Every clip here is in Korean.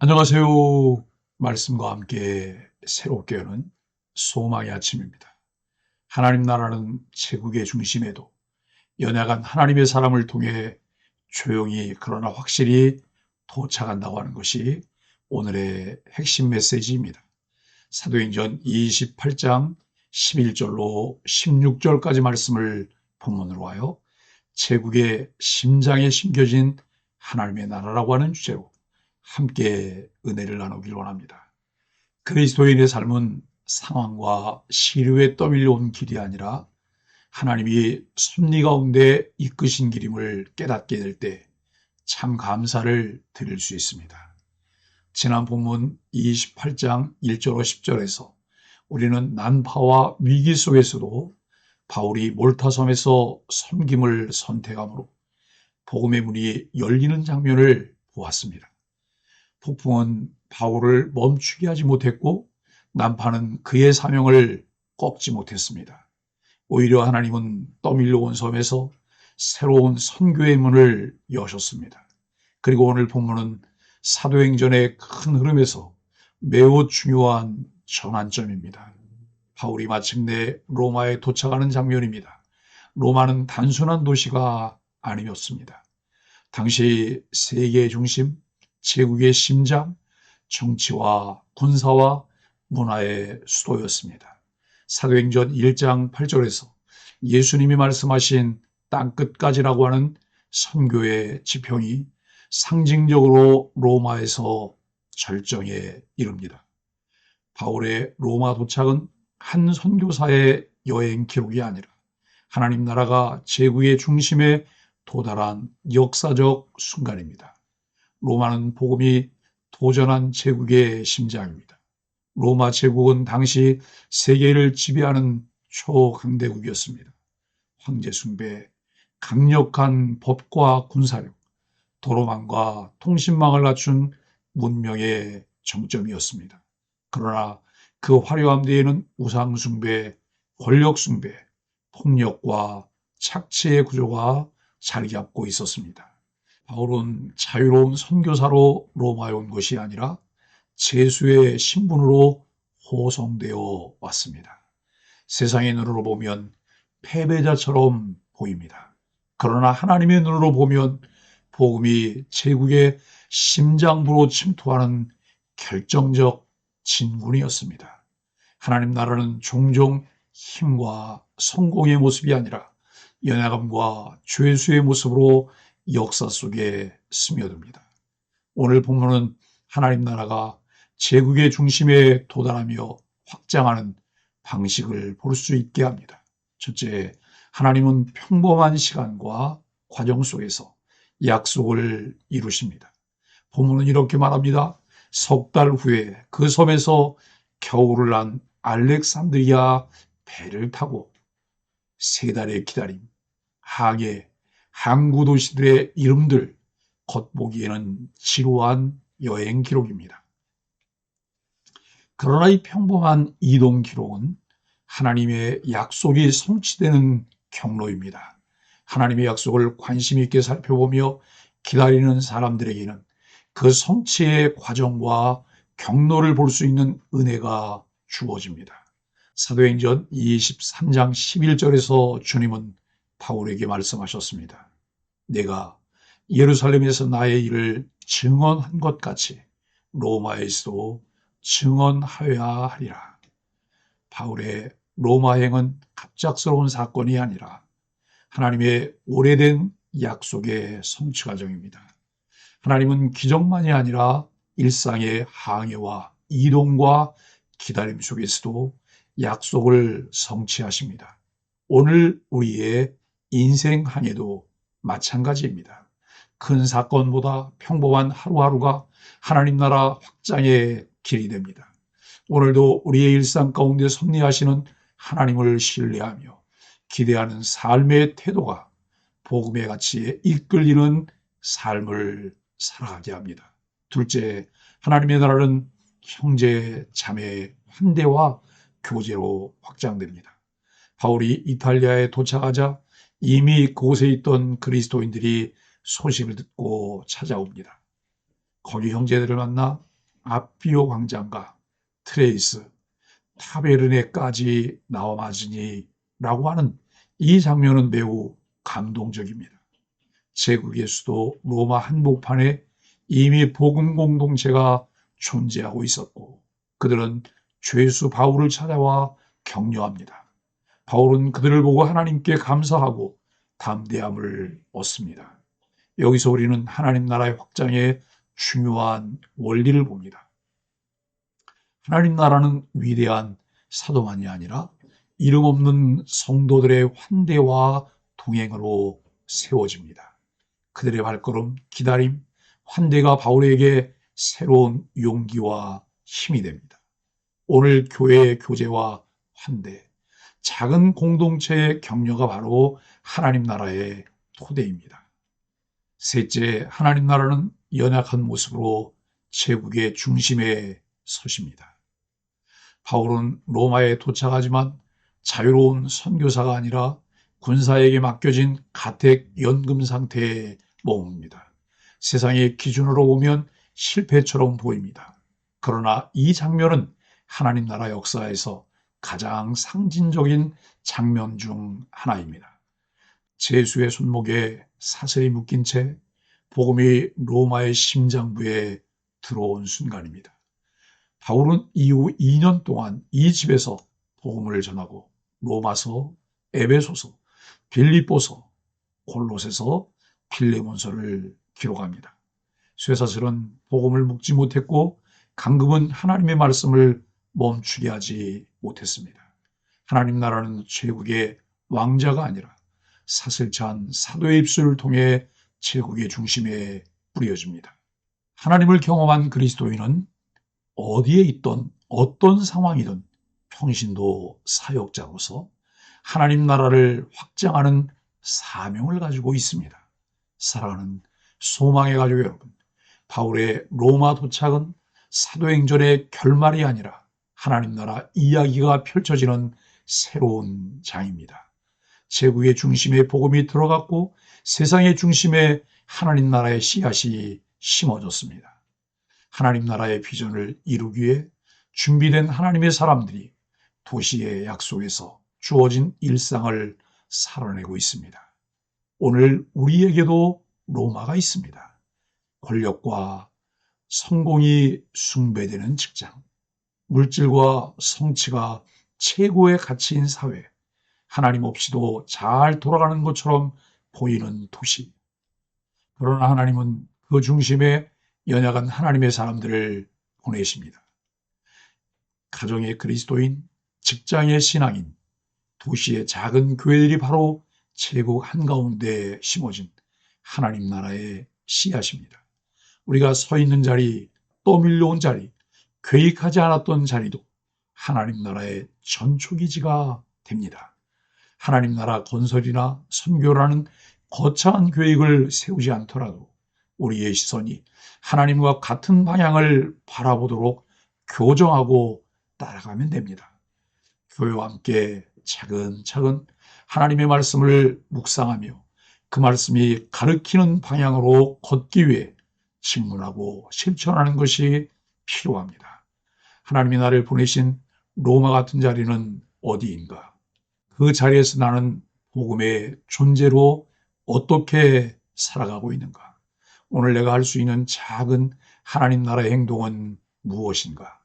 안녕하세요. 말씀과 함께 새롭게 여는 소망의 아침입니다. 하나님 나라는 제국의 중심에도 연약한 하나님의 사람을 통해 조용히 그러나 확실히 도착한다고 하는 것이 오늘의 핵심 메시지입니다. 사도행전 28장 11절로 16절까지 말씀을 본문으로 하여 제국의 심장에 심겨진 하나님의 나라라고 하는 주제로 함께 은혜를 나누길 원합니다. 그리스도인의 삶은 상황과 시류에 떠밀려온 길이 아니라 하나님이 섭리 가운데 이끄신 길임을 깨닫게 될 때 참 감사를 드릴 수 있습니다. 지난 본문 28장 1절로 10절에서 우리는 난파와 위기 속에서도 바울이 몰타섬에서 섬김을 선택함으로 복음의 문이 열리는 장면을 보았습니다. 폭풍은 바울을 멈추게 하지 못했고 난파는 그의 사명을 꺾지 못했습니다. 오히려 하나님은 떠밀려온 섬에서 새로운 선교의 문을 여셨습니다. 그리고 오늘 본문은 사도행전의 큰 흐름에서 매우 중요한 전환점입니다. 바울이 마침내 로마에 도착하는 장면입니다. 로마는 단순한 도시가 아니었습니다. 당시 세계의 중심, 제국의 심장, 정치와 군사와 문화의 수도였습니다. 사도행전 1장 8절에서 예수님이 말씀하신 땅끝까지라고 하는 선교의 지평이 상징적으로 로마에서 절정에 이릅니다. 바울의 로마 도착은 한 선교사의 여행 기록이 아니라 하나님 나라가 제국의 중심에 도달한 역사적 순간입니다. 로마는 복음이 도전한 제국의 심장입니다. 로마 제국은 당시 세계를 지배하는 초강대국이었습니다. 황제 숭배, 강력한 법과 군사력, 도로망과 통신망을 갖춘 문명의 정점이었습니다. 그러나 그 화려함 뒤에는 우상 숭배, 권력 숭배, 폭력과 착취의 구조가 자리 잡고 있었습니다. 바울은 자유로운 선교사로 로마에 온 것이 아니라 제수의 신분으로 호송되어 왔습니다. 세상의 눈으로 보면 패배자처럼 보입니다. 그러나 하나님의 눈으로 보면 복음이 제국의 심장부로 침투하는 결정적 진군이었습니다. 하나님 나라는 종종 힘과 성공의 모습이 아니라 연약함과 죄수의 모습으로 역사 속에 스며듭니다. 오늘 본문은 하나님 나라가 제국의 중심에 도달하며 확장하는 방식을 볼 수 있게 합니다. 첫째, 하나님은 평범한 시간과 과정 속에서 약속을 이루십니다. 본문은 이렇게 말합니다. 석 달 후에 그 섬에서 겨울을 난 알렉산드리아 배를 타고 세 달의 기다림, 항해, 항구 도시들의 이름들, 겉보기에는 지루한 여행 기록입니다. 그러나 이 평범한 이동 기록은 하나님의 약속이 성취되는 경로입니다. 하나님의 약속을 관심 있게 살펴보며 기다리는 사람들에게는 그 성취의 과정과 경로를 볼 수 있는 은혜가 주어집니다. 사도행전 23장 11절에서 주님은 바울에게 말씀하셨습니다. 내가 예루살렘에서 나의 일을 증언한 것 같이 로마에서도 증언하여야 하리라. 바울의 로마행은 갑작스러운 사건이 아니라 하나님의 오래된 약속의 성취 과정입니다. 하나님은 기적만이 아니라 일상의 항해와 이동과 기다림 속에서도 약속을 성취하십니다. 오늘 우리의 인생 항해도 마찬가지입니다. 큰 사건보다 평범한 하루하루가 하나님 나라 확장의 길이 됩니다. 오늘도 우리의 일상 가운데 섭리하시는 하나님을 신뢰하며 기대하는 삶의 태도가 복음의 가치에 이끌리는 삶을 살아가게 합니다. 둘째, 하나님의 나라는 형제, 자매, 환대와 교제로 확장됩니다. 바울이 이탈리아에 도착하자 이미 그곳에 있던 그리스도인들이 소식을 듣고 찾아옵니다. 거기 형제들을 만나 아피오 광장과 트레이스, 타베르네까지 나와 맞으니 라고 하는 이 장면은 매우 감동적입니다. 제국의 수도 로마 한복판에 이미 복음 공동체가 존재하고 있었고 그들은 죄수 바울을 찾아와 격려합니다. 바울은 그들을 보고 하나님께 감사하고 담대함을 얻습니다. 여기서 우리는 하나님 나라의 확장의 중요한 원리를 봅니다. 하나님 나라는 위대한 사도만이 아니라 이름 없는 성도들의 환대와 동행으로 세워집니다. 그들의 발걸음, 기다림, 환대가 바울에게 새로운 용기와 힘이 됩니다. 오늘 교회의 교제와 환대, 작은 공동체의 격려가 바로 하나님 나라의 토대입니다. 셋째, 하나님 나라는 연약한 모습으로 제국의 중심에 서십니다. 바울은 로마에 도착하지만 자유로운 선교사가 아니라 군사에게 맡겨진 가택 연금 상태에 머뭅니다. 세상의 기준으로 보면 실패처럼 보입니다. 그러나 이 장면은 하나님 나라 역사에서 가장 상징적인 장면 중 하나입니다. 제수의 손목에 사슬이 묶인 채 복음이 로마의 심장부에 들어온 순간입니다. 바울은 이후 2년 동안 이 집에서 복음을 전하고 로마서, 에베소서, 빌립보서, 골로새서, 빌레몬서를 기록합니다. 쇠사슬은 복음을 묶지 못했고 강금은 하나님의 말씀을 멈추게 하지 못했습니다. 하나님 나라는 제국의 왕자가 아니라 사슬찬 사도의 입술을 통해 제국의 중심에 뿌려집니다. 하나님을 경험한 그리스도인은 어디에 있던 어떤 상황이든 평신도 사역자로서 하나님 나라를 확장하는 사명을 가지고 있습니다. 사랑하는 소망의 가족 여러분, 바울의 로마 도착은 사도행전의 결말이 아니라 하나님 나라 이야기가 펼쳐지는 새로운 장입니다. 제국의 중심에 복음이 들어갔고 세상의 중심에 하나님 나라의 씨앗이 심어졌습니다. 하나님 나라의 비전을 이루기 위해 준비된 하나님의 사람들이 도시의 약속에서 주어진 일상을 살아내고 있습니다. 오늘 우리에게도 로마가 있습니다. 권력과 성공이 숭배되는 직장, 물질과 성취가 최고의 가치인 사회, 하나님 없이도 잘 돌아가는 것처럼 보이는 도시. 그러나 하나님은 그 중심에 연약한 하나님의 사람들을 보내십니다. 가정의 그리스도인, 직장의 신앙인, 도시의 작은 교회들이 바로 제국 한가운데 심어진 하나님 나라의 씨앗입니다. 우리가 서 있는 자리, 떠밀려온 자리, 계획하지 않았던 자리도 하나님 나라의 전초기지가 됩니다. 하나님 나라 건설이나 선교라는 거창한 계획을 세우지 않더라도 우리의 시선이 하나님과 같은 방향을 바라보도록 교정하고 따라가면 됩니다. 교회와 함께 차근차근 하나님의 말씀을 묵상하며 그 말씀이 가르치는 방향으로 걷기 위해 직문하고 실천하는 것이 필요합니다. 하나님이 나를 보내신 로마 같은 자리는 어디인가? 그 자리에서 나는 복음의 존재로 어떻게 살아가고 있는가? 오늘 내가 할 수 있는 작은 하나님 나라의 행동은 무엇인가?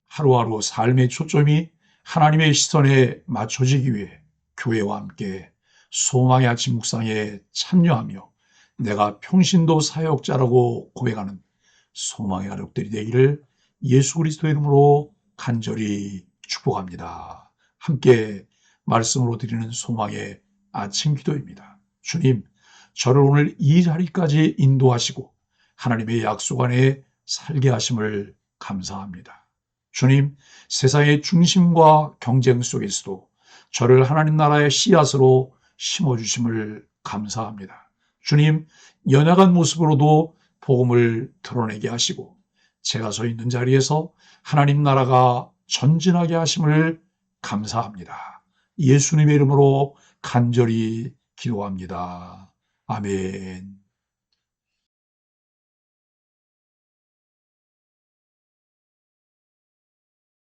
하루하루 삶의 초점이 하나님의 시선에 맞춰지기 위해 교회와 함께 소망의 아침 묵상에 참여하며 내가 평신도 사역자라고 고백하는 소망의 가족들이 되기를 예수 그리스도의 이름으로 간절히 축복합니다. 함께 말씀으로 드리는 소망의 아침 기도입니다. 주님, 저를 오늘 이 자리까지 인도하시고 하나님의 약속 안에 살게 하심을 감사합니다. 주님, 세상의 중심과 경쟁 속에서도 저를 하나님 나라의 씨앗으로 심어주심을 감사합니다. 주님, 연약한 모습으로도 복음을 드러내게 하시고 제가 서 있는 자리에서 하나님 나라가 전진하게 하심을 감사합니다. 예수님의 이름으로 간절히 기도합니다. 아멘.